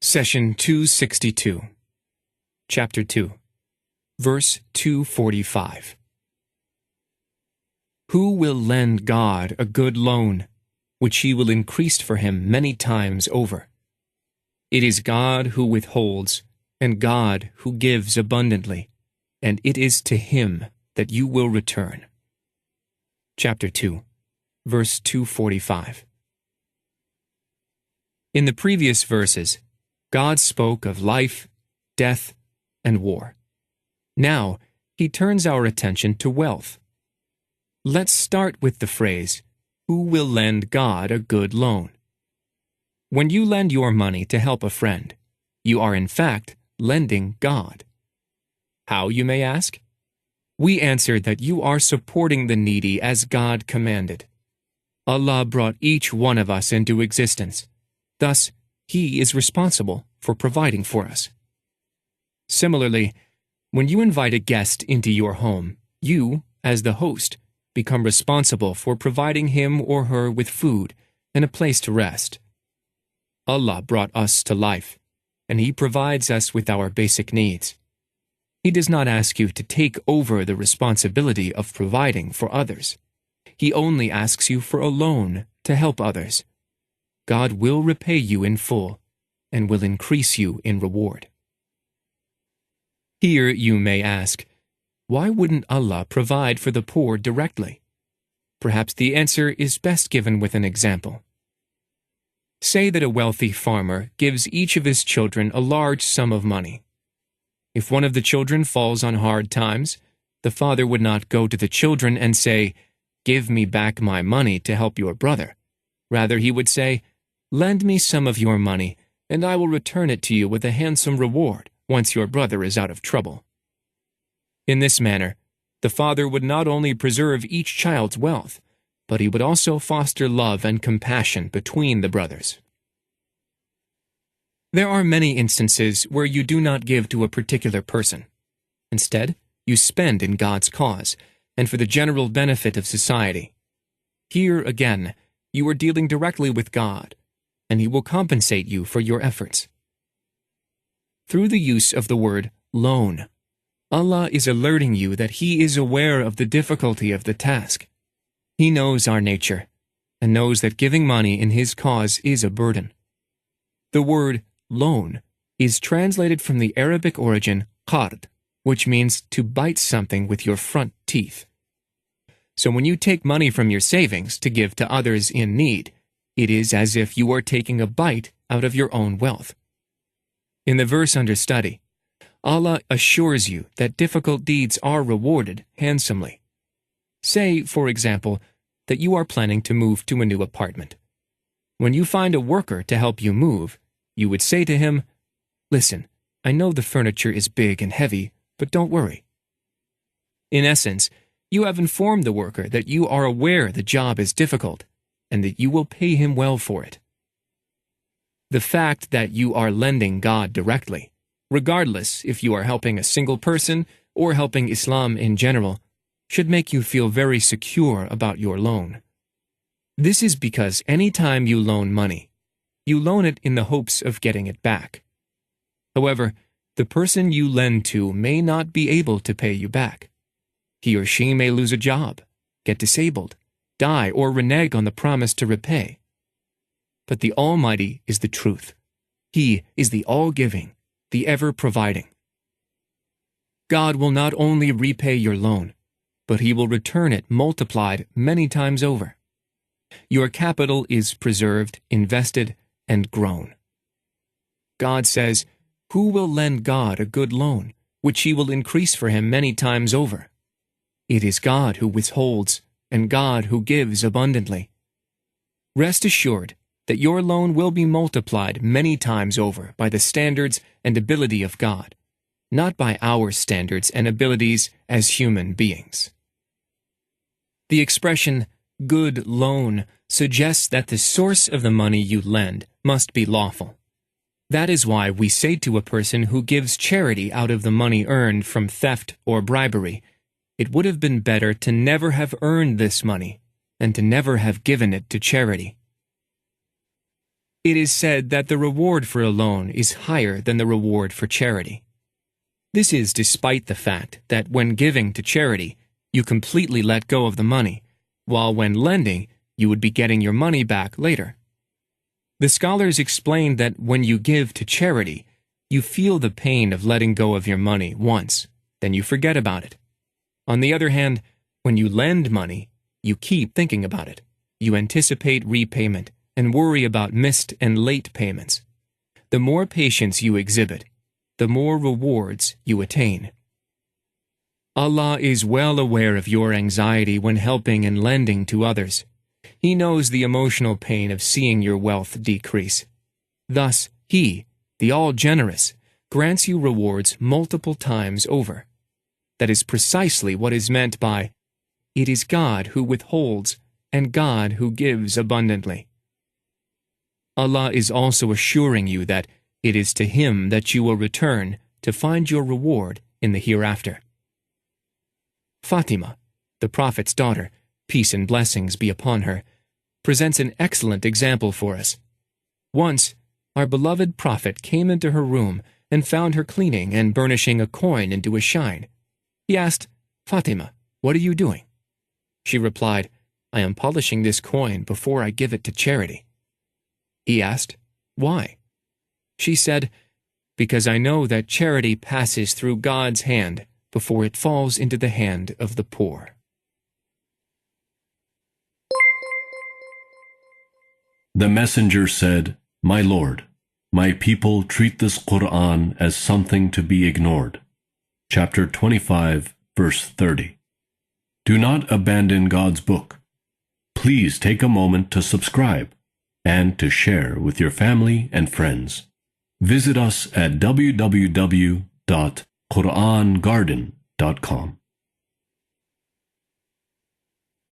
Session 262, Chapter 2, Verse 245. Who will lend God a good loan, which he will increase for him many times over? It is God who withholds, and God who gives abundantly, and it is to him that you will return. Chapter 2, Verse 245. In the previous verses, God spoke of life, death, and war. Now, he turns our attention to wealth. Let's start with the phrase, who will lend God a good loan? When you lend your money to help a friend, you are in fact lending God. How, you may ask? We answer that you are supporting the needy as God commanded. Allah brought each one of us into existence. Thus, He is responsible for providing for us. Similarly, when you invite a guest into your home, you, as the host, become responsible for providing him or her with food and a place to rest. Allah brought us to life, and He provides us with our basic needs. He does not ask you to take over the responsibility of providing for others. He only asks you for a loan to help others. God will repay you in full and will increase you in reward. Here you may ask, why wouldn't Allah provide for the poor directly? Perhaps the answer is best given with an example. Say that a wealthy farmer gives each of his children a large sum of money. If one of the children falls on hard times, the father would not go to the children and say, "Give me back my money to help your brother." Rather, he would say, "Lend me some of your money, and I will return it to you with a handsome reward once your brother is out of trouble." In this manner, the father would not only preserve each child's wealth, but he would also foster love and compassion between the brothers. There are many instances where you do not give to a particular person. Instead, you spend in God's cause and for the general benefit of society. Here, again, you are dealing directly with God, and He will compensate you for your efforts. Through the use of the word loan, Allah is alerting you that He is aware of the difficulty of the task. He knows our nature, and knows that giving money in His cause is a burden. The word loan is translated from the Arabic origin qard, which means to bite something with your front teeth. So when you take money from your savings to give to others in need, it is as if you are taking a bite out of your own wealth. In the verse under study, Allah assures you that difficult deeds are rewarded handsomely. Say, for example, that you are planning to move to a new apartment. When you find a worker to help you move, you would say to him, "Listen, I know the furniture is big and heavy, but don't worry." In essence, you have informed the worker that you are aware the job is difficult, and that you will pay him well for it. The fact that you are lending God directly, regardless if you are helping a single person or helping Islam in general, should make you feel very secure about your loan. This is because any time you loan money, you loan it in the hopes of getting it back. However, the person you lend to may not be able to pay you back. He or she may lose a job, get disabled, die, or renege on the promise to repay. But the Almighty is the truth. He is the all-giving, the ever-providing. God will not only repay your loan, but He will return it multiplied many times over. Your capital is preserved, invested, and grown. God says, "Who will lend God a good loan, which He will increase for him many times over? It is God who withholds, and God who gives abundantly." Rest assured that your loan will be multiplied many times over by the standards and ability of God, not by our standards and abilities as human beings. The expression, good loan, suggests that the source of the money you lend must be lawful. That is why we say to a person who gives charity out of the money earned from theft or bribery, it would have been better to never have earned this money than to never have given it to charity. It is said that the reward for a loan is higher than the reward for charity. This is despite the fact that when giving to charity, you completely let go of the money, while when lending, you would be getting your money back later. The scholars explained that when you give to charity, you feel the pain of letting go of your money once, then you forget about it. On the other hand, when you lend money, you keep thinking about it. You anticipate repayment and worry about missed and late payments. The more patience you exhibit, the more rewards you attain. Allah is well aware of your anxiety when helping and lending to others. He knows the emotional pain of seeing your wealth decrease. Thus, He, the all-generous, grants you rewards multiple times over. That is precisely what is meant by, "It is God who withholds and God who gives abundantly." Allah is also assuring you that it is to Him that you will return to find your reward in the hereafter. Fatima, the Prophet's daughter, peace and blessings be upon her, presents an excellent example for us. Once, our beloved Prophet came into her room and found her cleaning and burnishing a coin into a shine. He asked, "Fatima, what are you doing?" She replied, "I am polishing this coin before I give it to charity." He asked, "Why?" She said, "Because I know that charity passes through God's hand before it falls into the hand of the poor." The messenger said, "My Lord, my people treat this Quran as something to be ignored." Chapter 25, verse 30. Do not abandon God's book. Please take a moment to subscribe and to share with your family and friends. Visit us at www.QURANGARDEN.com.